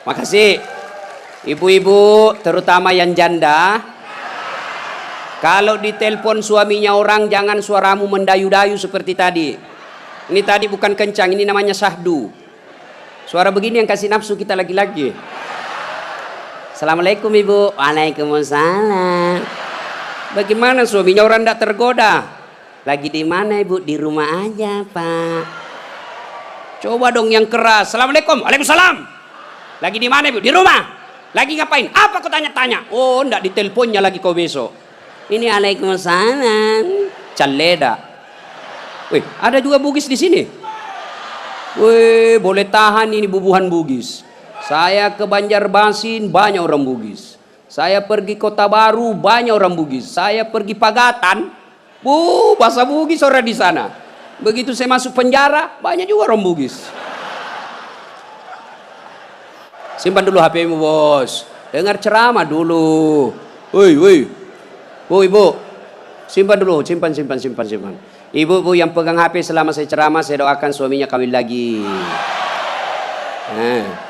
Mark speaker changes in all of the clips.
Speaker 1: Makasih. Ibu-ibu, terutama yang janda, kalau ditelepon suaminya orang, jangan suaramu mendayu-dayu seperti tadi. Ini tadi bukan kencang, ini namanya syahdu. Suara begini yang kasih nafsu kita lagi-lagi. Assalamualaikum ibu. Waalaikumsalam. Bagaimana suaminya orang tidak tergoda? Lagi di mana ibu? Di rumah aja pak. Coba dong yang keras. Assalamualaikum. Waalaikumsalam. Lagi di mana ibu? Di rumah. Lagi ngapain? Apa kau tanya-tanya? Oh, ndak diteleponnya lagi kau besok. Ini Waalaikumsalam. Caleda. Wih, ada juga Bugis di sini. Wih, boleh tahan ini bubuhan Bugis. Saya ke Banjarmasin banyak orang Bugis. Saya pergi Kota Baru banyak orang Bugis. Saya pergi Pagatan, bahasa Bugis orang di sana. Begitu saya masuk penjara banyak juga orang Bugis. Simpan dulu HP-mu bos. Dengar ceramah dulu. Woi, ibu, simpan dulu, simpan. Ibu yang pegang HP selama saya ceramah, saya doakan suaminya kawin lagi. Nah.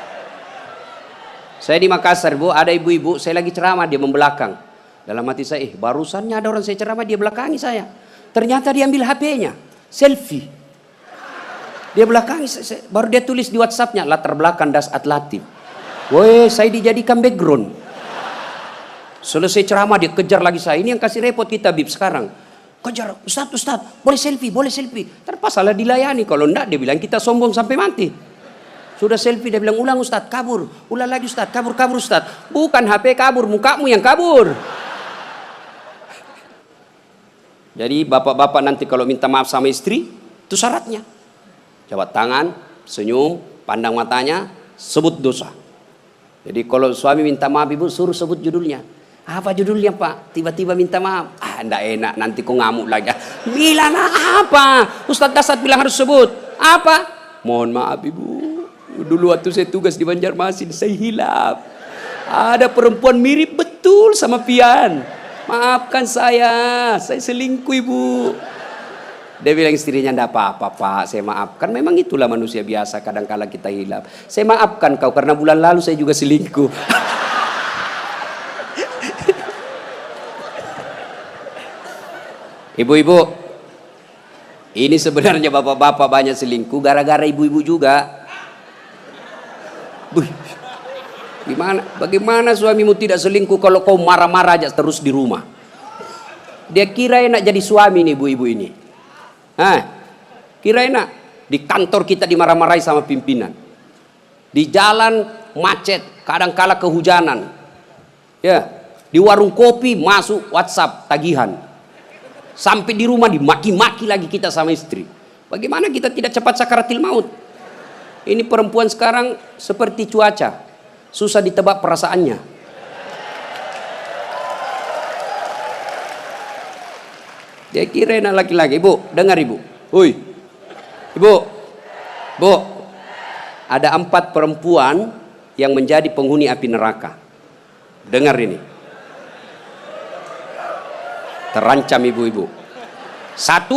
Speaker 1: Saya di Makassar bu, ada ibu-ibu, saya lagi ceramah, dia membelakang. Dalam hati saya, barusannya ada orang saya ceramah, dia belakangi saya. Ternyata dia ambil HP-nya, selfie. Dia belakangi, baru dia tulis di WhatsApp-nya, latar belakang das atlatif. Woi, saya dijadikan background. Selesai ceramah dia kejar lagi saya. Ini yang kasih repot kita Bib sekarang. Kejar, Ustaz, boleh selfie. Terpasalah dilayani. Kalau enggak dia bilang kita sombong sampai mati. Sudah selfie dia bilang ulang Ustaz, kabur. Ulang lagi Ustaz, kabur Ustaz. Bukan HP kabur, mukamu yang kabur. Jadi bapak-bapak nanti kalau minta maaf sama istri, itu syaratnya. Jabat tangan, senyum, pandang matanya, sebut dosa. Jadi kalau suami minta maaf ibu, suruh sebut judulnya. Apa judulnya pak? Tiba-tiba minta maaf. Enggak enak, nanti kau ngamuk lagi. Bilang apa? Ustadz Dasat bilang harus sebut. Apa? Mohon maaf ibu. Dulu waktu saya tugas di Banjarmasin, saya hilaf. Ada perempuan mirip betul sama Pian. Maafkan saya selingkuh ibu. Dia bilang istrinya, enggak apa-apa pak, saya maafkan. Memang itulah manusia biasa, kadang-kala kita hilaf. Saya maafkan kau karena bulan lalu saya juga selingkuh. Ibu-ibu, ini sebenarnya bapak-bapak banyak selingkuh gara-gara ibu-ibu juga. Bagaimana suamimu tidak selingkuh kalau kau marah-marah aja terus di rumah? Dia kira enak jadi suami nih ibu-ibu ini. Kira enak. Di kantor kita dimarah-marahi sama pimpinan. Di jalan macet, kadang-kala kehujanan. Ya, di warung kopi masuk WhatsApp tagihan. Sampai di rumah dimaki-maki lagi kita sama istri. Bagaimana kita tidak cepat sakaratil maut? Ini perempuan sekarang seperti cuaca, susah ditebak perasaannya. Dia kira enak laki-laki. Ibu, dengar ibu. Hui, ibu, ada 4 perempuan yang menjadi penghuni api neraka. Dengar ini. Terancam ibu-ibu. 1,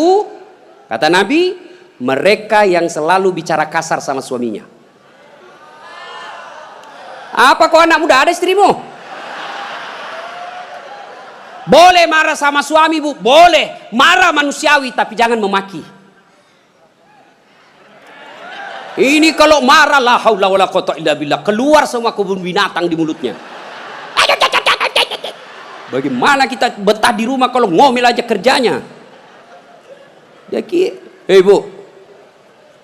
Speaker 1: kata Nabi, mereka yang selalu bicara kasar sama suaminya. Apa kau anak muda ada istrimu? Boleh marah sama suami bu, boleh marah manusiawi, tapi jangan memaki. Ini kalau marah la haula wala quwata illa billah, keluar semua kebun binatang di mulutnya. Bagaimana kita betah di rumah kalau ngomel aja kerjanya? Jadi, bu,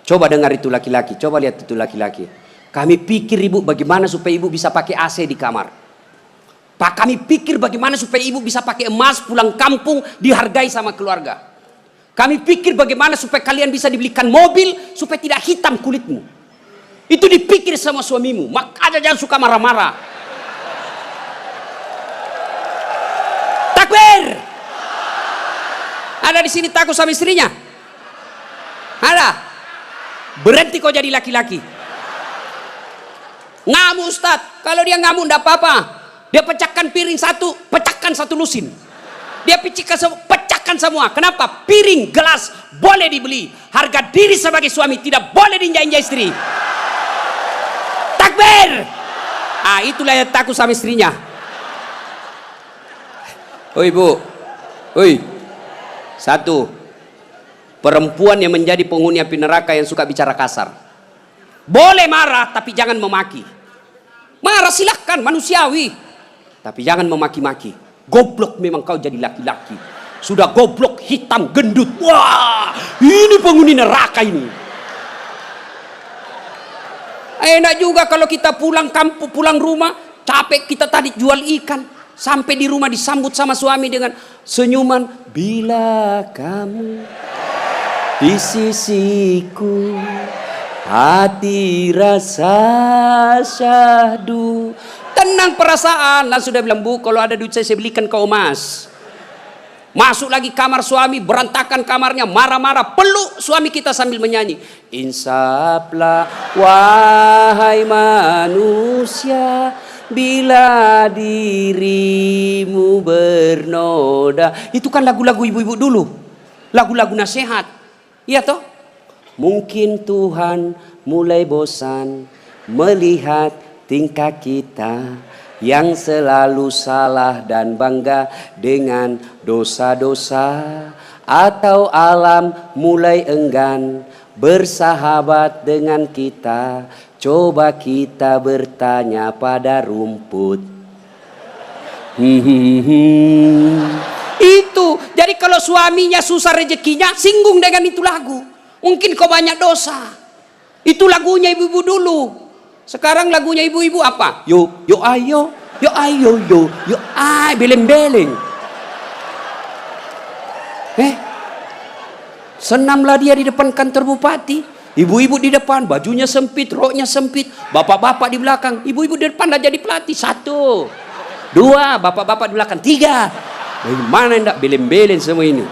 Speaker 1: coba dengar itu laki-laki, coba lihat itu laki-laki. Kami pikir ibu bagaimana supaya ibu bisa pakai AC di kamar. Pak, kami pikir bagaimana supaya ibu bisa pakai emas pulang kampung dihargai sama keluarga. Kami pikir bagaimana supaya kalian bisa dibelikan mobil supaya tidak hitam kulitmu. Itu dipikir sama suamimu. Makanya jangan suka marah-marah. Takbir. Ada di sini takut sama istrinya? Ada? Berhenti kau jadi laki-laki. Ngamuk Ustaz. Kalau dia ngamuk enggak apa-apa. Dia pecahkan piring satu, pecahkan satu lusin. Dia pecahkan semua. Kenapa? Piring, gelas boleh dibeli. Harga diri sebagai suami tidak boleh diinjak-injak istri. Takbir. Ah, itulah yang takut sama istrinya. Oi bu, oi. Satu, perempuan yang menjadi penghuni api neraka yang suka bicara kasar. Boleh marah, tapi jangan memaki. Marah silahkan, manusiawi. Tapi jangan memaki-maki. Goblok memang kau jadi laki-laki. Sudah goblok, hitam, gendut. Wah, ini penghuni neraka ini. Enak juga kalau kita pulang kampung, pulang rumah, capek kita tadi jual ikan. Sampai di rumah disambut sama suami dengan senyuman. Bila kamu di sisiku, hati rasa syahdu. Tenang perasaan. Lah sudah bilang, bu kalau ada duit saya belikan kau emas. Masuk lagi kamar suami, berantakan kamarnya, marah-marah, peluk suami kita sambil menyanyi. Insaflah wahai manusia, bila dirimu bernoda. Itu kan lagu-lagu ibu-ibu dulu, lagu-lagu nasihat, iya toh? Mungkin Tuhan mulai bosan melihat tingkah kita yang selalu salah dan bangga dengan dosa-dosa, atau alam mulai enggan bersahabat dengan kita. Coba kita bertanya pada rumput. Itu. Jadi kalau suaminya susah rezekinya, singgung dengan itu lagu. Mungkin kau banyak dosa. Itu lagunya ibu-ibu dulu. Sekarang lagunya ibu-ibu apa? Yo, yo ayo, yo ayo, yo ay, beleng-beleng. Senamlah dia di depan kantor bupati. Ibu-ibu di depan, bajunya sempit, roknya sempit. Bapak-bapak di belakang. Ibu-ibu di depan lah jadi pelatih. 1, 2, bapak-bapak di belakang. 3. Bagaimana enggak beleng-beleng semua ini?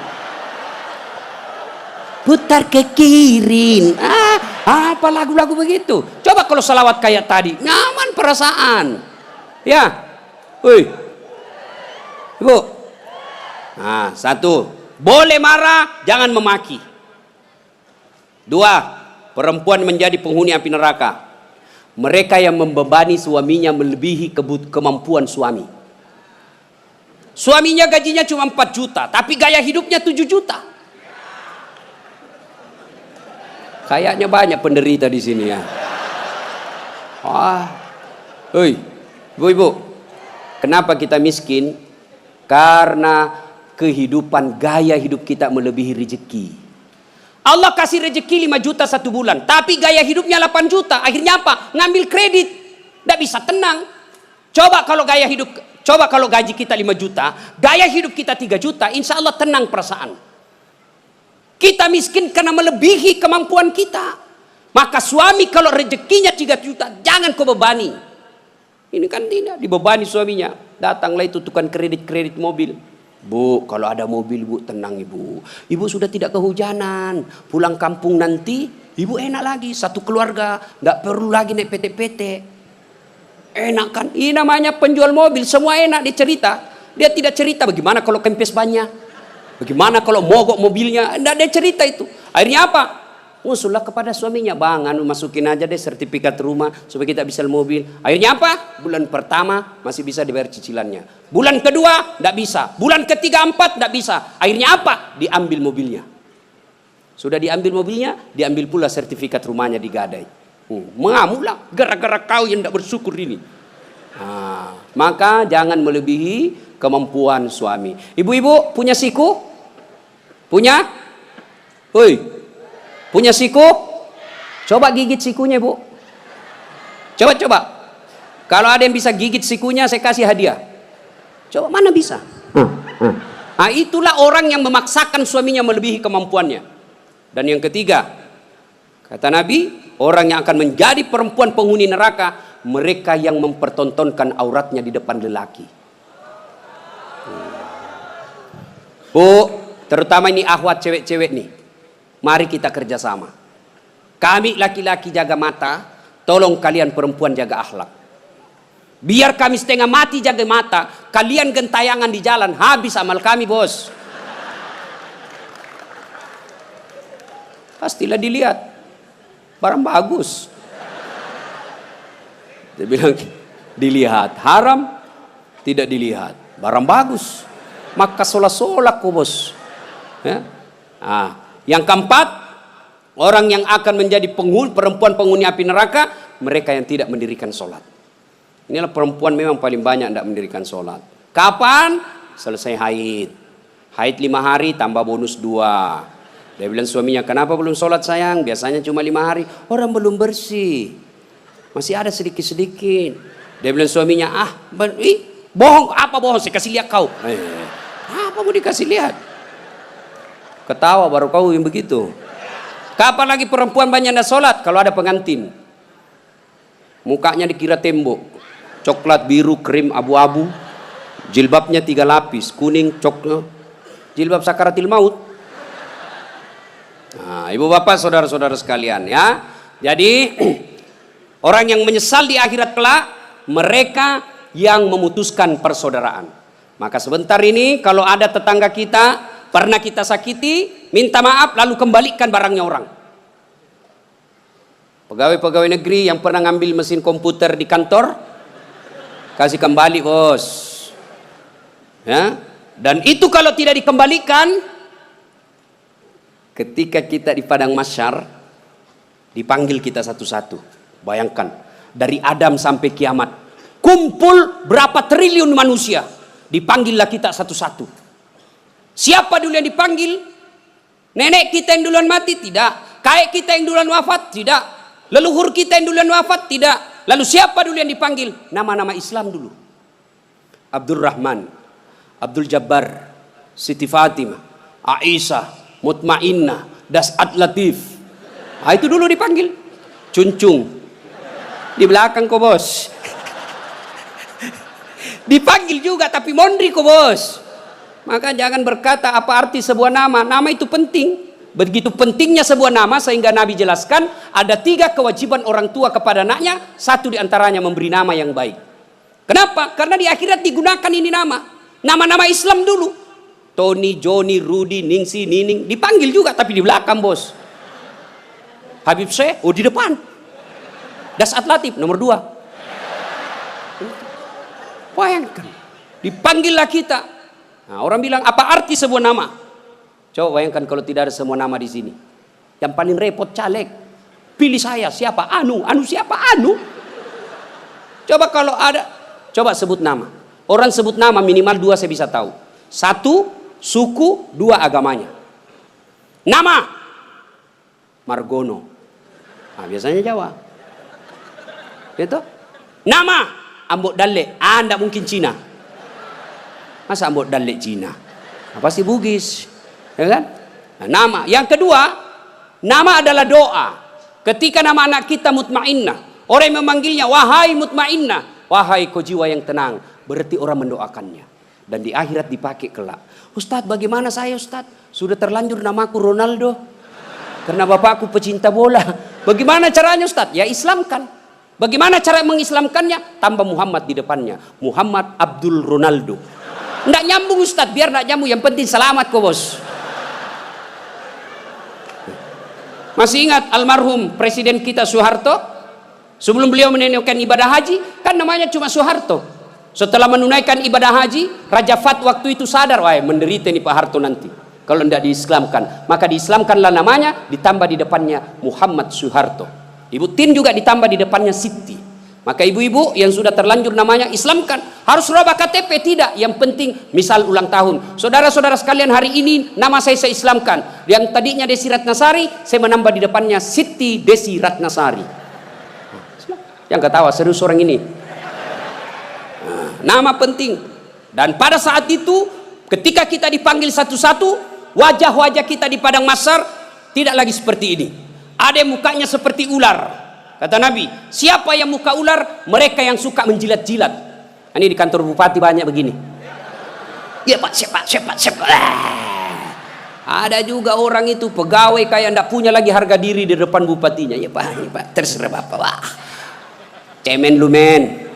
Speaker 1: Putar ke kiri. Apa lagu-lagu begitu? Coba kalau salawat kayak tadi, nyaman perasaan. Ya. Woi. Ibu. Nah, 1, boleh marah, jangan memaki. 2, perempuan menjadi penghuni api neraka. Mereka yang membebani suaminya melebihi kemampuan suami. Suaminya gajinya cuma 4 juta, tapi gaya hidupnya 7 juta. Kayaknya banyak penderita di sini ya. Hei, ibu-ibu, kenapa kita miskin? Karena kehidupan, gaya hidup kita melebihi rezeki. Allah kasih rezeki 5 juta 1 bulan, tapi gaya hidupnya 8 juta. Akhirnya apa? Ngambil kredit, tidak bisa tenang. Coba kalau gaji kita 5 juta, gaya hidup kita 3 juta, insya Allah tenang perasaan. Kita miskin karena melebihi kemampuan kita. Maka suami kalau rezekinya 3 juta, jangan kau bebani. Ini kan tidak dibebani suaminya. Datanglah itu tukang kredit mobil. Bu, kalau ada mobil bu, tenang ibu. Ibu sudah tidak kehujanan. Pulang kampung nanti, ibu enak lagi. Satu keluarga, nggak perlu lagi naik PT-PT. Enak kan? Ini namanya penjual mobil, semua enak dia cerita. Dia tidak cerita bagaimana kalau kempes banyak. Bagaimana kalau mogok mobilnya? Tidak ada cerita itu. Akhirnya apa? Usullah kepada suaminya, bang, masukin aja deh sertifikat rumah supaya kita bisa mobil. Akhirnya apa? Bulan pertama masih bisa dibayar cicilannya. Bulan kedua tidak bisa. Bulan ketiga, 4 tidak bisa. Akhirnya apa? Diambil mobilnya. Sudah diambil mobilnya, diambil pula sertifikat rumahnya digadai. Mengamuklah gara-gara kau yang tidak bersyukur ini. Maka jangan melebihi kemampuan suami. Ibu-ibu punya siku? Punya? Hoi, punya siku? Coba gigit sikunya bu. Coba. Kalau ada yang bisa gigit sikunya, saya kasih hadiah. Coba, mana bisa? Nah, itulah orang yang memaksakan suaminya melebihi kemampuannya. Dan yang ketiga, kata Nabi, orang yang akan menjadi perempuan penghuni neraka, mereka yang mempertontonkan auratnya di depan lelaki. Bu, terutama ini akhwat cewek-cewek nih. Mari kita kerjasama. Kami laki-laki jaga mata, tolong kalian perempuan jaga akhlak. Biar kami setengah mati jaga mata, kalian gentayangan di jalan, habis amal kami bos. Pastilah dilihat, barang bagus. Dia bilang, dilihat. Haram tidak dilihat. Barang bagus, maka solak-solak kok bos. Ya? Yang keempat, orang yang akan menjadi perempuan penghuni api neraka, mereka yang tidak mendirikan sholat. Inilah perempuan memang paling banyak tidak mendirikan sholat. Kapan? Selesai haid. Haid 5 hari tambah bonus 2. Dia bilang suaminya, kenapa belum sholat sayang? Biasanya cuma 5 hari. Orang belum bersih, masih ada sedikit-sedikit. Dia bilang suaminya, bohong. Apa bohong? Saya kasih lihat kau. Apa mau dikasih lihat? Ketawa baru kau yang begitu. Kapan lagi perempuan banyak tidak sholat? Kalau ada pengantin, mukanya dikira tembok, coklat, biru, krim, abu-abu, jilbabnya 3 lapis, kuning, coklat, jilbab sakaratil maut. Ibu bapak saudara-saudara sekalian ya. Jadi orang yang menyesal di akhirat kelak, mereka yang memutuskan persaudaraan. Maka sebentar ini kalau ada tetangga kita pernah kita sakiti, minta maaf lalu kembalikan barangnya orang. Pegawai-pegawai negeri yang pernah ngambil mesin komputer di kantor, kasih kembali bos. Ya. Dan itu kalau tidak dikembalikan, ketika kita di padang mahsyar, dipanggil kita satu-satu. Bayangkan, dari Adam sampai kiamat, kumpul berapa triliun manusia, dipanggillah kita satu-satu. Siapa dulu yang dipanggil? Nenek kita yang duluan mati? Tidak. Kakek kita yang duluan wafat? Tidak. Leluhur kita yang duluan wafat? Tidak. Lalu siapa dulu yang dipanggil? Nama-nama Islam dulu. Abdul Rahman, Abdul Jabbar, Siti Fatimah, Aisyah, Mutmainnah, Das'at Latif. Itu dulu dipanggil. Cuncung. Di belakang kok bos. Dipanggil juga tapi mondri kok bos. Maka jangan berkata apa arti sebuah nama. Nama itu penting. Begitu pentingnya sebuah nama sehingga Nabi jelaskan ada 3 kewajiban orang tua kepada anaknya. 1 diantaranya memberi nama yang baik. Kenapa? Karena di akhirat digunakan ini nama. Nama-nama Islam dulu. Tony, Joni, Rudy, Ningsi, Nining. Dipanggil juga tapi di belakang bos. Habib Syekh, di depan. Das'at Latif nomor 2. Bayangkan. Dipanggillah kita. Nah, orang bilang apa arti sebuah nama? Coba bayangkan kalau tidak ada semua nama di sini. Yang paling repot caleg. Pilih saya siapa? Anu siapa? Anu. Coba kalau ada, coba sebut nama. Orang sebut nama minimal 2 saya bisa tahu. 1 suku, 2 agamanya. Nama Margono. Biasanya Jawa. Gitu? Nama Ambok Dalle. Tidak mungkin Cina. Masa Ambok Dalle Cina? Pasti Bugis. Ya kan? Nah, nama. Yang kedua, nama adalah doa. Ketika nama anak kita Mutmainnah, orang yang memanggilnya, wahai Mutmainnah, wahai kau jiwa yang tenang, berarti orang mendoakannya. Dan di akhirat dipakai kelak. Ustadz, bagaimana saya Ustadz? Sudah terlanjur namaku Ronaldo. Karena bapakku pecinta bola. Bagaimana caranya Ustadz? Ya Islamkan. Bagaimana cara mengislamkannya? Tambah Muhammad di depannya. Muhammad Abdul Ronaldo. Nggak nyambung Ustadz, biar nggak nyambung. Yang penting selamat kok bos. Masih ingat almarhum Presiden kita Soeharto? Sebelum beliau menunaikan ibadah haji, kan namanya cuma Soeharto. Setelah menunaikan ibadah haji, Raja Fat waktu itu sadar, wah menderita nih Pak Harto nanti. Kalau tidak diislamkan, maka diislamkanlah namanya, ditambah di depannya Muhammad Soeharto. Ibu Tin juga ditambah di depannya Siti. Maka ibu-ibu yang sudah terlanjur namanya Islamkan. Harus rubah KTP? Tidak. Yang penting misal ulang tahun. Saudara-saudara sekalian, hari ini nama saya Islamkan. Yang tadinya Desi Ratnasari, saya menambah di depannya Siti Desi Ratnasari. Yang ketawa serius orang ini. Nama penting. Dan pada saat itu ketika kita dipanggil satu-satu, wajah-wajah kita di padang mahsyar tidak lagi seperti ini. Ada yang mukanya seperti ular. Kata Nabi, siapa yang muka ular? Mereka yang suka menjilat-jilat. Ini di kantor bupati banyak begini. Ya Pak, siapa. Ada juga orang itu pegawai kayak ndak punya lagi harga diri di depan bupatinya. Ya Pak, terserah Bapak. Wah. Cemen lu men.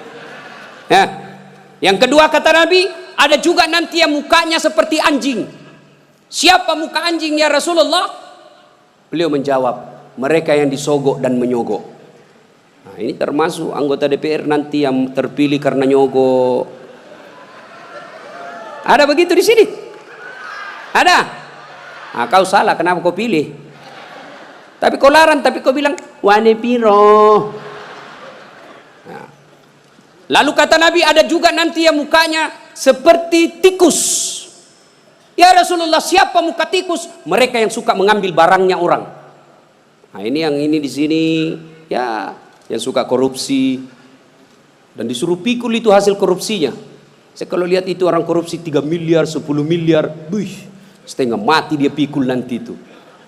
Speaker 1: Ya. Yang kedua kata Nabi, ada juga nanti yang mukanya seperti anjing. Siapa muka anjing ya Rasulullah? Beliau menjawab, mereka yang disogok dan menyogok. Nah, ini termasuk anggota DPR nanti yang terpilih karena nyogok. Ada begitu di sini? Ada? Nah, kau salah, kenapa kau pilih? Tapi kau larang, tapi kau bilang wane piro. Nah. Lalu kata Nabi, ada juga nanti yang mukanya seperti tikus. Ya Rasulullah, siapa muka tikus? Mereka yang suka mengambil barangnya orang. Nah, ini yang ini di sini ya, yang suka korupsi dan disuruh pikul itu hasil korupsinya. Saya kalau lihat itu orang korupsi 3 miliar, 10 miliar, setengah mati dia pikul nanti itu.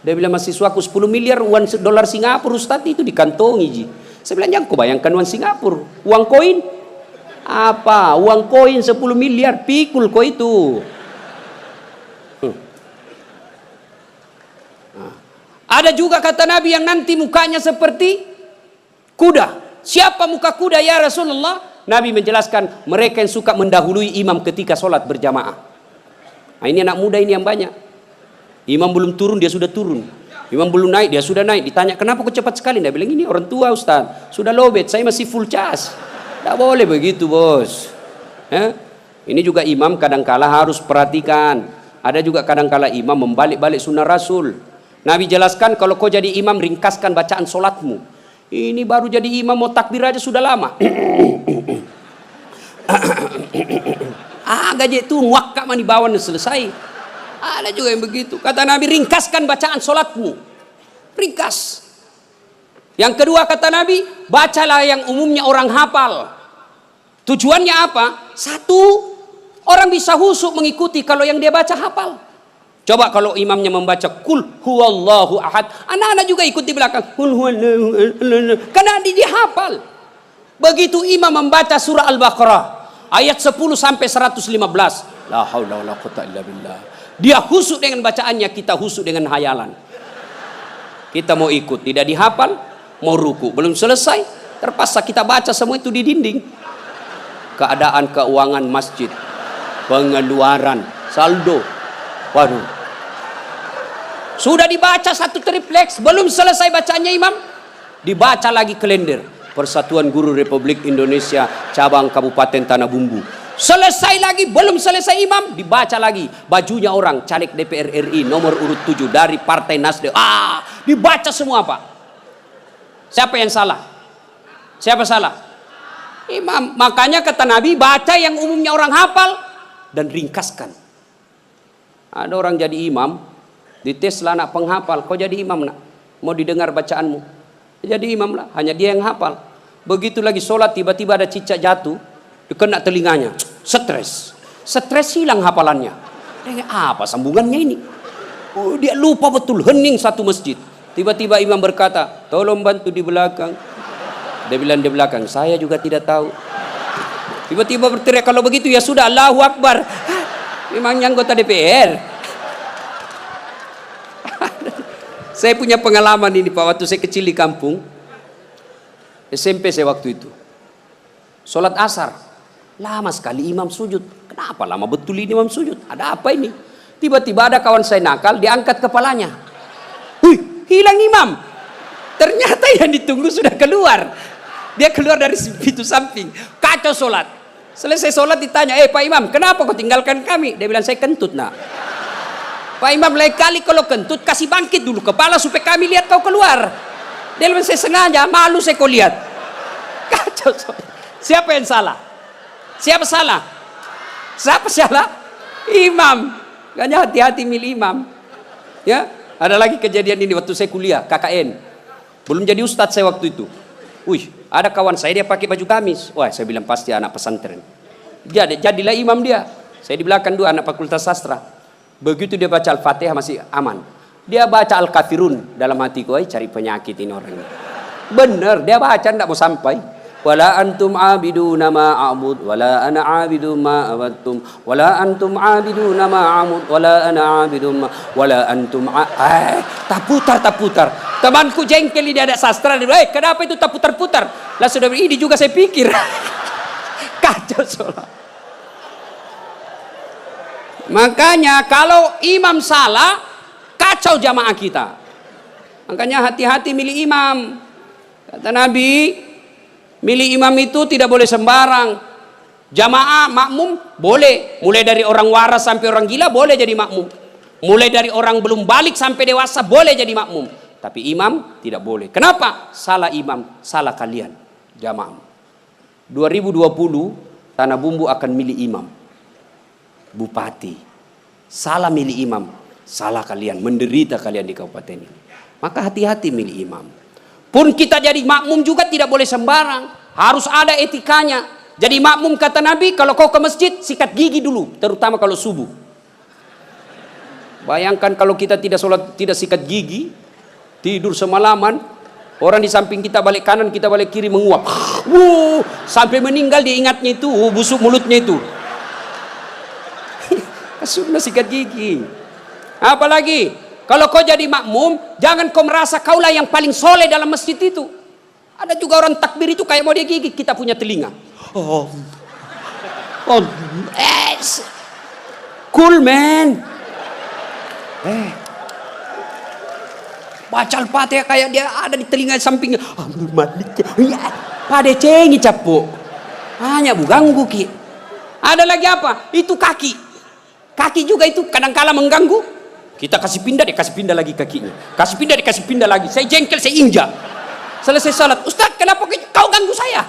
Speaker 1: Dia bilang mahasiswaku 10 miliar uang dolar Singapura Ustaz itu dikantongi ji. Saya bilang jangan kau bayangkan uang Singapura, uang koin apa? Uang koin 10 miliar pikul kau itu. Ada juga kata Nabi yang nanti mukanya seperti kuda. Siapa muka kuda ya Rasulullah? Nabi menjelaskan mereka yang suka mendahului imam ketika sholat berjamaah. Nah, ini anak muda ini yang banyak. Imam belum turun dia sudah turun. Imam belum naik dia sudah naik. Ditanya kenapa kok cepat sekali? Dia bilang ini orang tua Ustaz. Sudah lowbat, saya masih full charge. Tidak boleh begitu bos. Ini juga imam kadangkala harus perhatikan. Ada juga kadangkala imam membalik-balik sunnah Rasul. Nabi jelaskan kalau kau jadi imam ringkaskan bacaan solatmu. Ini baru jadi imam mau takbir aja sudah lama. Gaji itu muakkak mani bawan selesai. Ada juga yang begitu. Kata Nabi ringkaskan bacaan solatmu. Ringkas. Yang kedua kata Nabi, bacalah yang umumnya orang hafal. Tujuannya apa? Satu, orang bisa husuk mengikuti kalau yang dia baca hafal. Coba kalau imamnya membaca kul huwallahu ahad, anak-anak juga ikut di belakang kul huwallahu ahad, karena dia hafal. Begitu imam membaca surah Al-Baqarah ayat 10 sampai 115, la haula wala quwwata illa billah. Dia husuk dengan bacaannya, kita husuk dengan hayalan. Kita mau ikut, tidak dihafal, mau ruku, belum selesai, terpaksa kita baca semua itu di dinding. Keadaan keuangan masjid, pengeluaran, saldo, waduh. Sudah dibaca satu tripleks, belum selesai bacanya imam, dibaca lagi kalender. Persatuan Guru Republik Indonesia cabang Kabupaten Tanah Bumbu. Selesai lagi, belum selesai imam, dibaca lagi bajunya orang caleg DPR RI nomor urut 7 dari Partai Nasdem. Dibaca semua Pak. Siapa yang salah? Siapa salah? Imam. Makanya kata Nabi, baca yang umumnya orang hafal dan ringkaskan. Ada orang jadi imam, dites lah anak penghafal, kau jadi imam nak, mau didengar bacaanmu, jadi imam lah, hanya dia yang hafal. Begitu lagi sholat tiba-tiba ada cicak jatuh, kena telinganya, stres hilang hafalannya. Apa sambungannya ini? Dia lupa betul, hening satu masjid. Tiba-tiba imam berkata, tolong bantu di belakang. Dia bilang di belakang, saya juga tidak tahu. Tiba-tiba berteriak, kalau begitu ya sudah, Allahu Akbar. Memangnya anggota DPR. Saya punya pengalaman ini Pak, waktu saya kecil di kampung SMP saya waktu itu. Sholat asar, lama sekali imam sujud. Kenapa lama betul ini imam sujud? Ada apa ini? Tiba-tiba ada kawan saya nakal, diangkat kepalanya. Hilang imam. Ternyata yang ditunggu sudah keluar. Dia keluar dari pintu samping. Kacau sholat. Selesai sholat ditanya, Pak Imam, kenapa kau tinggalkan kami? Dia bilang, saya kentut nak. Pak Imam, lain kali kalau kentut kasih bangkit dulu kepala supaya kami lihat kau keluar. Dia bilang, saya sengaja, malu saya kau lihat. Kacau sholat. Siapa yang salah? Siapa salah? Siapa salah? Imam. Makanya hati-hati milih imam. Ya, ada lagi kejadian ini waktu saya kuliah KKN. Belum jadi ustadz saya waktu itu. Ada kawan saya dia pakai baju gamis. Wah, saya bilang pasti anak pesantren. Jadilah imam dia. Saya di belakang dua anak fakultas sastra. Begitu dia baca Al-Fatihah masih aman. Dia baca Al-Kafirun dalam hatiku, cari penyakit ini orang ini. Benar, dia baca enggak mau sampai. Wala antum abiduna ma a'bud wala ana abidu ma abattum wala antum abiduna ma a'bud wala ana abidu ma wala antum tak putar. Temanku jengkel ini ada sastra, dia bilang, kenapa itu tak putar-putar? Lah sudah ini juga saya pikir. Kacau sholat. Makanya kalau imam salah, kacau jamaah kita. Makanya hati-hati milih imam. Kata Nabi, Milih imam itu tidak boleh sembarang. Jamaah makmum boleh, mulai dari orang waras sampai orang gila boleh jadi makmum. Mulai dari orang belum balik sampai dewasa boleh jadi makmum. Tapi imam tidak boleh. Kenapa? Salah imam, salah kalian jamaah. 2020 Tanah Bumbu akan milih imam, bupati. Salah milih imam, salah kalian, menderita kalian di kabupaten ini. Maka hati-hati milih imam. Pun kita jadi makmum juga tidak boleh sembarang, harus ada etikanya. Jadi makmum kata Nabi, kalau kau ke masjid sikat gigi dulu, terutama kalau subuh. Bayangkan kalau kita tidak sholat, tidak sikat gigi, tidur semalaman, orang di samping kita balik kanan, kita balik kiri menguap. Sampai meninggal dia ingatnya itu, busuk mulutnya itu. Sudah sikat gigi. Apalagi kalau kau jadi makmum, jangan kau merasa kaulah yang paling soleh dalam masjid itu. Ada juga orang takbir itu kayak mau dia gigit, kita punya telinga. Cool man. Baca Al-Fatihah kayak dia ada di telinga sampingnya. Pada cengi capuk. Hanya ganggu ki. Ada lagi apa? Itu kaki. Kaki juga itu kadang-kala mengganggu. Kita kasih pindah, dia kasih pindah lagi kakinya. Kasih pindah, dia kasih pindah lagi. Saya jengkel, saya injak. Selesai salat. Ustaz, kenapa kau ganggu saya?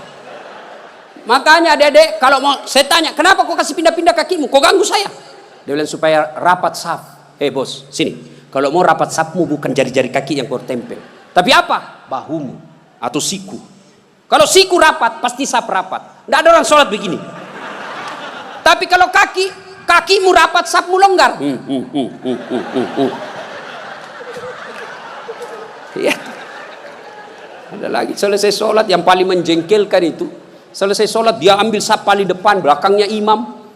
Speaker 1: Makanya adik-adik, kalau mau saya tanya, kenapa kau kasih pindah-pindah kakimu? Kau ganggu saya? Dia bilang supaya rapat saf. Bos, sini. Kalau mau rapat safmu bukan jari-jari kaki yang kau tempel. Tapi apa? Bahumu atau siku. Kalau siku rapat, pasti saf rapat. Tidak ada orang sholat begini. Tapi kalau kakimu rapat, safmu longgar. Ya. Ada lagi selesai sholat yang paling menjengkelkan itu. Selesai sholat dia ambil saf paling depan, belakangnya imam.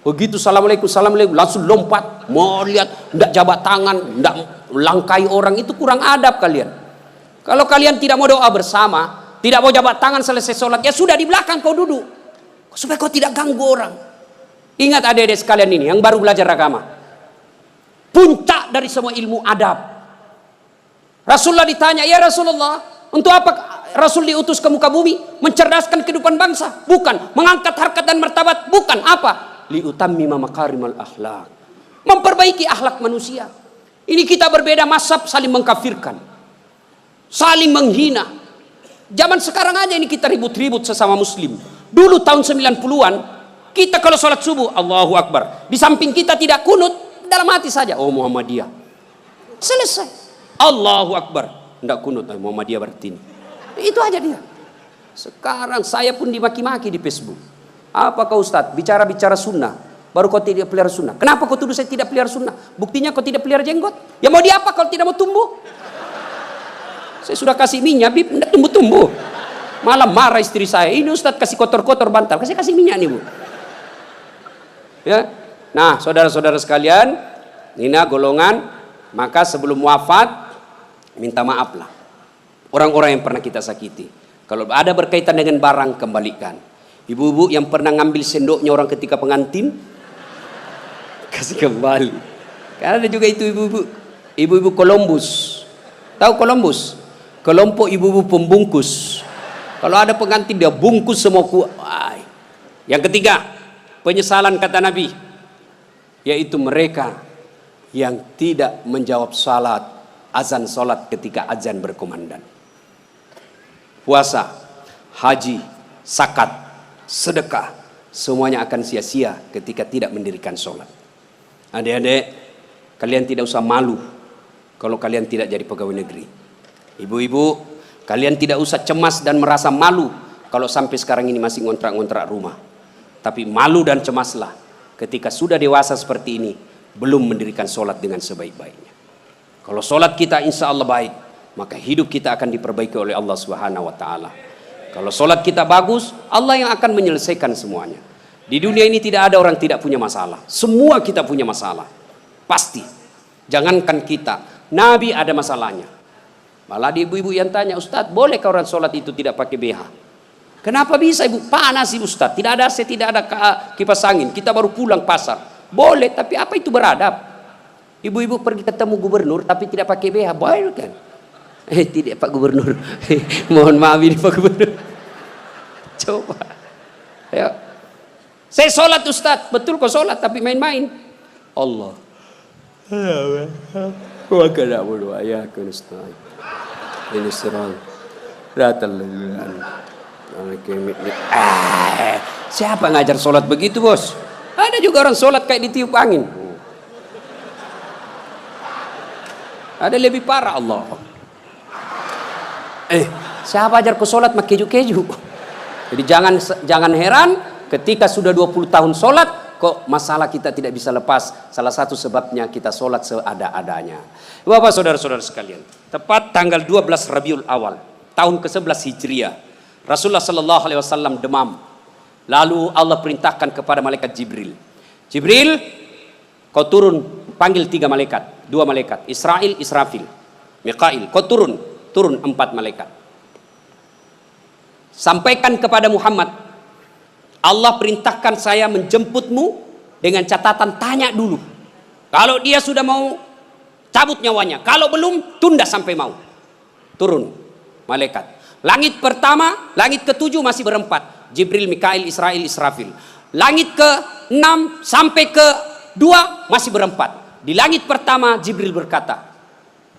Speaker 1: Begitu assalamualaikum, assalamualaikum, langsung lompat, mau lihat, tidak jabat tangan, tidak langkai orang, itu kurang adab kalian. Kalau kalian tidak mau doa bersama, tidak mau jabat tangan selesai sholat, ya sudah di belakang kau duduk, supaya kau tidak ganggu orang. Ingat adik-adik sekalian ini, yang baru belajar agama, puncak dari semua ilmu adab. Rasulullah ditanya, ya Rasulullah, untuk apa Rasul diutus ke muka bumi? Mencerdaskan kehidupan bangsa? Bukan. Mengangkat harkat dan martabat? Bukan. Apa? Liutammima makarimal akhlak, memperbaiki akhlak manusia. Ini kita berbeda mazhab, saling mengkafirkan, saling menghina. Zaman sekarang aja ini kita ribut-ribut sesama muslim. Dulu tahun 90-an kita kalau sholat subuh Allahu Akbar, di samping kita tidak kunut, dalam hati saja oh Muhammadiyah, selesai. Allahu Akbar, tidak kunut, Muhammadiyah berarti ini. Itu aja dia. Sekarang saya pun dimaki-maki di Facebook. Apa kau Ustaz? Bicara-bicara sunnah, baru kau tidak pelihara sunnah. Kenapa kau tuduh saya tidak pelihara sunnah? Buktinya kau tidak pelihara jenggot. Ya mau diapa kalau tidak mau tumbuh? Saya sudah kasih minyak, Bib, tidak tumbuh-tumbuh. Malah marah istri saya. Ini Ustaz kasih kotor-kotor bantal. Kasih minyak nih Bu. Ya. Nah saudara-saudara sekalian, ini golongan. Maka sebelum wafat, minta maaflah orang-orang yang pernah kita sakiti. Kalau ada berkaitan dengan barang, kembalikan. Ibu-ibu yang pernah ngambil sendoknya orang ketika pengantin, kasih kembali. Karena ada juga itu ibu-ibu Columbus. Tahu Columbus? Kelompok ibu-ibu pembungkus. Kalau ada pengantin dia bungkus semua kuai. Yang ketiga, penyesalan kata Nabi, yaitu mereka yang tidak menjawab azan salat ketika azan berkumandang. Puasa, haji, zakat, sedekah, semuanya akan sia-sia ketika tidak mendirikan sholat. Adik-adik, kalian tidak usah malu kalau kalian tidak jadi pegawai negeri. Ibu-ibu, kalian tidak usah cemas dan merasa malu kalau sampai sekarang ini masih ngontrak-ngontrak rumah. Tapi malu dan cemaslah ketika sudah dewasa seperti ini, belum mendirikan sholat dengan sebaik-baiknya. Kalau sholat kita insya Allah baik, maka hidup kita akan diperbaiki oleh Allah Subhanahu wa Ta'ala. Kalau sholat kita bagus, Allah yang akan menyelesaikan semuanya. Di dunia ini tidak ada orang tidak punya masalah. Semua kita punya masalah. Pasti. Jangankan kita, Nabi ada masalahnya. Malah di ibu-ibu yang tanya, Ustadz, bolehkah orang sholat itu tidak pakai BH? Kenapa bisa ibu? Panas ibu Ustadz. Tidak ada AC, tidak ada kipas angin. Kita baru pulang pasar. Boleh, tapi apa itu beradab? Ibu-ibu pergi ketemu gubernur, tapi tidak pakai BH. Boleh kan? Tidak Pak Gubernur. Mohon maaf ini Pak Gubernur. Coba. Ya. Saya sholat Ustaz, betul kok sholat tapi main-main. Allah. Wa kana wa ya kunastai. Ini serang. Ratal. Siapa ngajar sholat begitu, Bos? Ada juga orang sholat kayak ditiup angin. Ada lebih parah Allah. Siapa ajar ke sholat mak keju-keju? Jadi jangan heran ketika sudah 20 tahun sholat kok masalah kita tidak bisa lepas. Salah satu sebabnya kita sholat seada-adanya. Bapak saudara-saudara sekalian, tepat tanggal 12 Rabiul Awal tahun ke-11 Hijriah, Rasulullah sallallahu alaihi wasallam demam. Lalu Allah perintahkan kepada malaikat Jibril. Jibril, kau turun panggil 3 malaikat, 2 malaikat, Israil, Israfil, Mikail. Kau turun 4 malaikat. Sampaikan kepada Muhammad, Allah perintahkan saya menjemputmu dengan catatan tanya dulu. Kalau dia sudah mau cabut nyawanya, kalau belum tunda sampai mau. Turun malaikat. Langit pertama, langit ke-7 masih berempat. Jibril, Mikail, Israil, Israfil. Langit ke-6 sampai ke-2 masih berempat. Di langit pertama Jibril berkata,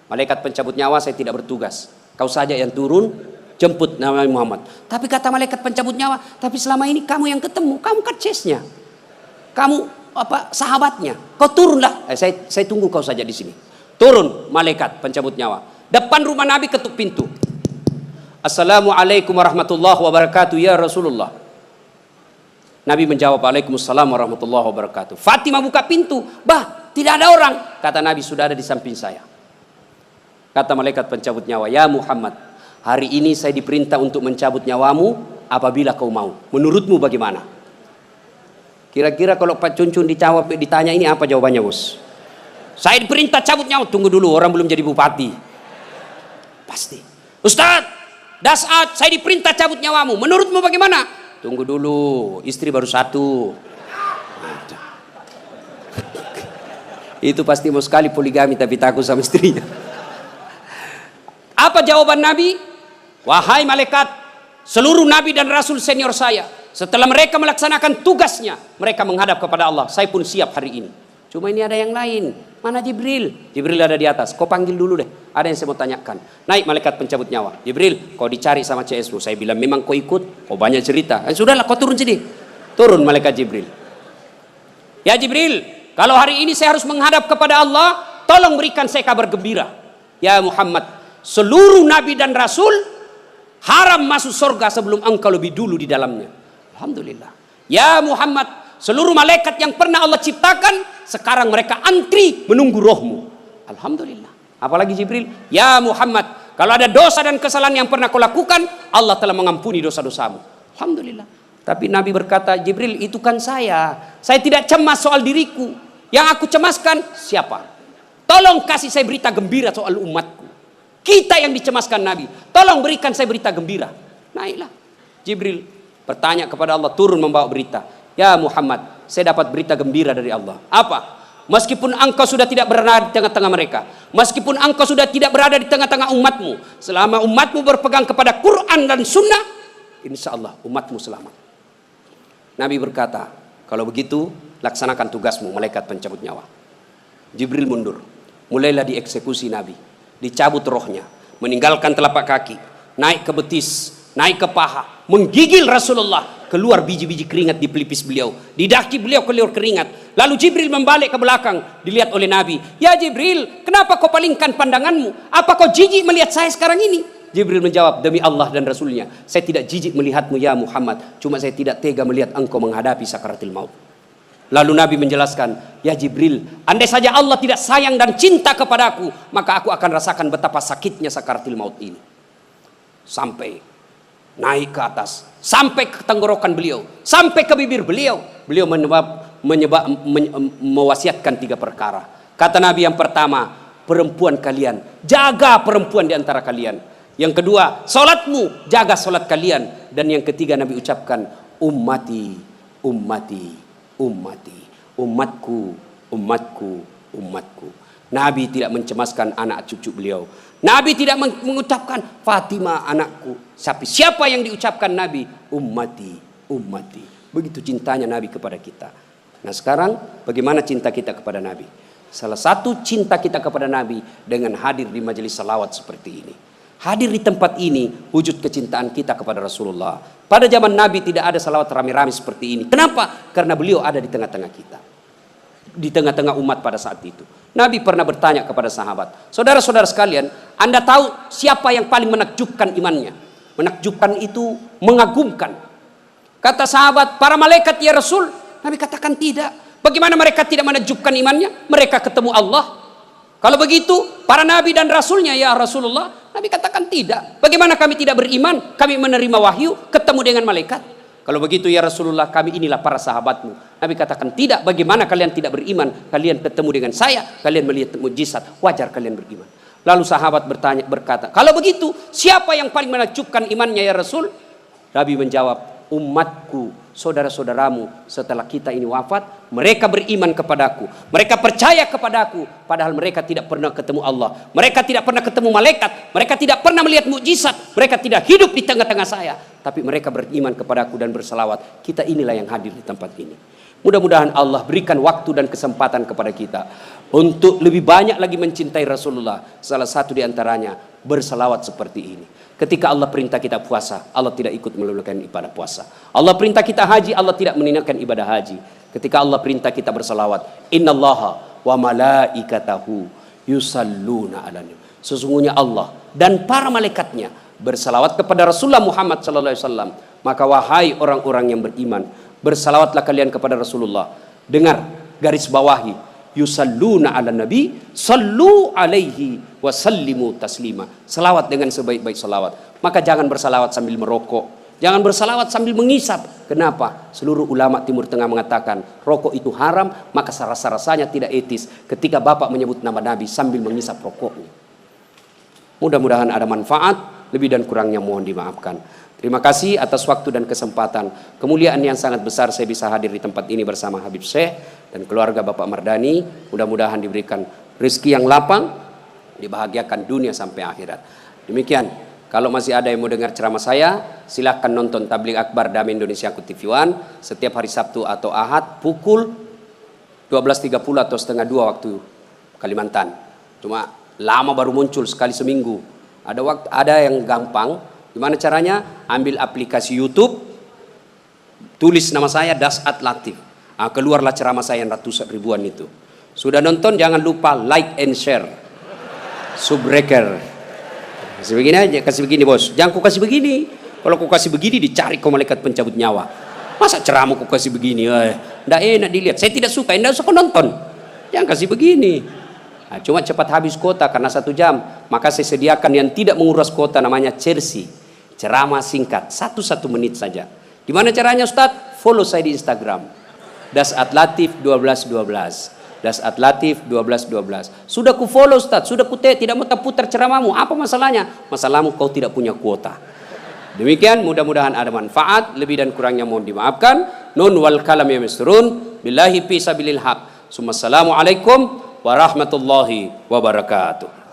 Speaker 1: malaikat pencabut nyawa saya tidak bertugas. Kau saja yang turun jemput Nabi Muhammad. Tapi kata malaikat pencabut nyawa, tapi selama ini kamu yang ketemu, kamu kan chase-nya. Kamu sahabatnya. Kau turunlah. Saya tunggu kau saja di sini. Turun malaikat pencabut nyawa. Depan rumah Nabi ketuk pintu. Assalamualaikum warahmatullahi wabarakatuh ya Rasulullah. Nabi menjawab, Waalaikumsalam warahmatullahi wabarakatuh. Fatimah buka pintu. Bah, tidak ada orang. Kata Nabi, sudah ada di samping saya. Kata malaikat pencabut nyawa, ya Muhammad, hari ini saya diperintah untuk mencabut nyawamu apabila kau mau. Menurutmu bagaimana? Kira-kira kalau Pak Cuncun ditanya ini apa jawabannya, Bos? Saya diperintah cabut nyawa. Tunggu dulu, orang belum jadi bupati. Pasti. Ustaz, Dasat, saya diperintah cabut nyawamu. Menurutmu bagaimana? Tunggu dulu, istri baru 1. Itu pasti mau sekali poligami tapi takut sama istrinya. Apa jawaban Nabi? Wahai malaikat, seluruh nabi dan rasul senior saya, setelah mereka melaksanakan tugasnya, mereka menghadap kepada Allah. Saya pun siap hari ini. Cuma ini ada yang lain. Mana Jibril? Jibril ada di atas. Kau panggil dulu deh. Ada yang saya mau tanyakan. Naik malaikat pencabut nyawa. Jibril, kau dicari sama CSU. Saya bilang memang kau ikut. Kau banyak cerita. Sudahlah, kau turun sini. Turun malaikat Jibril. Ya Jibril, kalau hari ini saya harus menghadap kepada Allah, tolong berikan saya kabar gembira. Ya Muhammad, seluruh nabi dan rasul haram masuk surga sebelum engkau lebih dulu di dalamnya. Alhamdulillah. Ya Muhammad, seluruh malaikat yang pernah Allah ciptakan sekarang mereka antri menunggu rohmu. Alhamdulillah. Apalagi Jibril, ya Muhammad, kalau ada dosa dan kesalahan yang pernah kau lakukan, Allah telah mengampuni dosa-dosamu. Alhamdulillah. Tapi Nabi berkata, Jibril, itu kan saya tidak cemas soal diriku. Yang aku cemaskan siapa? Tolong kasih saya berita gembira soal umatku. Kita yang dicemaskan Nabi. Tolong berikan saya berita gembira. Naiklah Jibril bertanya kepada Allah, turun membawa berita. Ya Muhammad, saya dapat berita gembira dari Allah. Apa? Meskipun engkau sudah tidak berada di tengah-tengah mereka, meskipun engkau sudah tidak berada di tengah-tengah umatmu, selama umatmu berpegang kepada Quran dan Sunnah, insya Allah umatmu selamat. Nabi berkata, kalau begitu laksanakan tugasmu malaikat pencabut nyawa. Jibril mundur. Mulailah dieksekusi Nabi. Dicabut rohnya, meninggalkan telapak kaki, naik ke betis, naik ke paha, menggigil Rasulullah. Keluar biji-biji keringat di pelipis beliau, di daki beliau keluar keringat. Lalu Jibril membalik ke belakang, dilihat oleh Nabi. Ya Jibril, kenapa kau palingkan pandanganmu? Apa kau jijik melihat saya sekarang ini? Jibril menjawab, demi Allah dan Rasulnya, saya tidak jijik melihatmu ya Muhammad. Cuma saya tidak tega melihat engkau menghadapi sakaratul maut. Lalu Nabi menjelaskan, ya Jibril, andai saja Allah tidak sayang dan cinta kepadaku, maka aku akan rasakan betapa sakitnya sakaratul maut ini. Sampai naik ke atas, sampai ke tenggorokan beliau, sampai ke bibir beliau. Beliau mewasiatkan 3 perkara. Kata Nabi, yang pertama, perempuan kalian, jaga perempuan di antara kalian. Yang kedua, salatmu, jaga salat kalian. Dan yang ketiga Nabi ucapkan, ummati, ummati, ummati, umatku, umatku, umatku. Nabi tidak mencemaskan anak cucu beliau. Nabi tidak mengucapkan Fatimah anakku. Tapi siapa yang diucapkan Nabi? Ummati, ummati. Begitu cintanya Nabi kepada kita. Nah sekarang bagaimana cinta kita kepada Nabi? Salah satu cinta kita kepada Nabi dengan hadir di majelis salawat seperti ini. Hadir di tempat ini wujud kecintaan kita kepada Rasulullah. Pada zaman Nabi tidak ada salawat rame-rame seperti ini. Kenapa? Karena beliau ada di tengah-tengah kita. Di tengah-tengah umat pada saat itu. Nabi pernah bertanya kepada sahabat, saudara-saudara sekalian, Anda tahu siapa yang paling menakjubkan imannya? Menakjubkan itu mengagumkan. Kata sahabat, para malaikat ya Rasul. Nabi katakan tidak. Bagaimana mereka tidak menakjubkan imannya? Mereka ketemu Allah. Kalau begitu, para nabi dan rasulnya ya Rasulullah. Nabi katakan tidak. Bagaimana kami tidak beriman? Kami menerima wahyu, ketemu dengan malaikat. Kalau begitu ya Rasulullah, kami inilah para sahabatmu. Nabi katakan tidak. Bagaimana kalian tidak beriman? Kalian ketemu dengan saya, kalian melihat mukjizat, wajar kalian beriman. Lalu sahabat berkata, kalau begitu siapa yang paling menakjubkan imannya ya Rasul? Nabi menjawab, umatku, saudara-saudaramu setelah kita ini wafat, mereka beriman kepadaku, mereka percaya kepadaku, padahal mereka tidak pernah ketemu Allah, mereka tidak pernah ketemu malaikat, mereka tidak pernah melihat mukjizat, mereka tidak hidup di tengah-tengah saya, tapi mereka beriman kepadaku dan berselawat. Kita inilah yang hadir di tempat ini. Mudah-mudahan Allah berikan waktu dan kesempatan kepada kita untuk lebih banyak lagi mencintai Rasulullah. Salah satu di antaranya berselawat seperti ini. Ketika Allah perintah kita puasa, Allah tidak ikut menunaikan ibadah puasa. Allah perintah kita haji, Allah tidak menunaikan ibadah haji. Ketika Allah perintah kita bersalawat, innallaha wa malaikatahu yusalluna 'alan nabi. Sesungguhnya Allah dan para malaikatnya bersalawat kepada Rasulullah Muhammad sallallahu alaihi wasallam. Maka wahai orang-orang yang beriman, bersalawatlah kalian kepada Rasulullah. Dengar, garis bawahi, yusalluna 'alan nabi, sallu alaihi wa sallimu taslima. Salawat dengan sebaik-baik salawat. Maka jangan bersalawat sambil merokok, jangan bersalawat sambil mengisap. Kenapa? Seluruh ulama Timur Tengah mengatakan rokok itu haram, maka rasa-rasanya tidak etis ketika Bapak menyebut nama Nabi sambil mengisap rokoknya. Mudah-mudahan ada manfaat, lebih dan kurangnya mohon dimaafkan. Terima kasih atas waktu dan kesempatan. Kemuliaan yang sangat besar saya bisa hadir di tempat ini bersama Habib Syekh dan keluarga Bapak Mardani. Mudah-mudahan diberikan rezeki yang lapang, dibahagiakan dunia sampai akhirat. Demikian. Kalau masih ada yang mau dengar ceramah saya, silahkan nonton Tabligh Akbar Damai Indonesia TV One setiap hari Sabtu atau Ahad pukul 12.30 atau setengah 2 waktu Kalimantan. Cuma lama baru muncul sekali seminggu. Ada yang gampang. Gimana caranya? Ambil aplikasi YouTube, tulis nama saya Dasat Latif. Keluarlah ceramah saya yang ratusan ribuan itu. Sudah nonton jangan lupa like and share. Subbreaker. Kasih begini aja, kasih begini bos. Jangan kau kasih begini. Kalau kau kasih begini dicari kau malaikat pencabut nyawa. Masa ceramah kau kasih begini? Nggak enak dilihat. Saya tidak suka. Nggak usah kau nonton. Jangan kasih begini. Nah, cuma cepat habis kuota karena 1 jam. Maka saya sediakan yang tidak menguras kuota namanya Chelsea. Ceramah singkat 1 menit saja. Gimana caranya Ustadz? Follow saya di Instagram. Dasat Latif 1212. Dasat Latif 1212. Sudah ku follow Ustaz, sudah ku tidak mau putar ceramahmu. Apa masalahnya? Masalahmu kau tidak punya kuota. Demikian, mudah-mudahan ada manfaat, lebih dan kurangnya mohon dimaafkan. Nun wal kalam ya misrun, billahi fi sabilil haq. Assalamualaikum warahmatullahi wabarakatuh.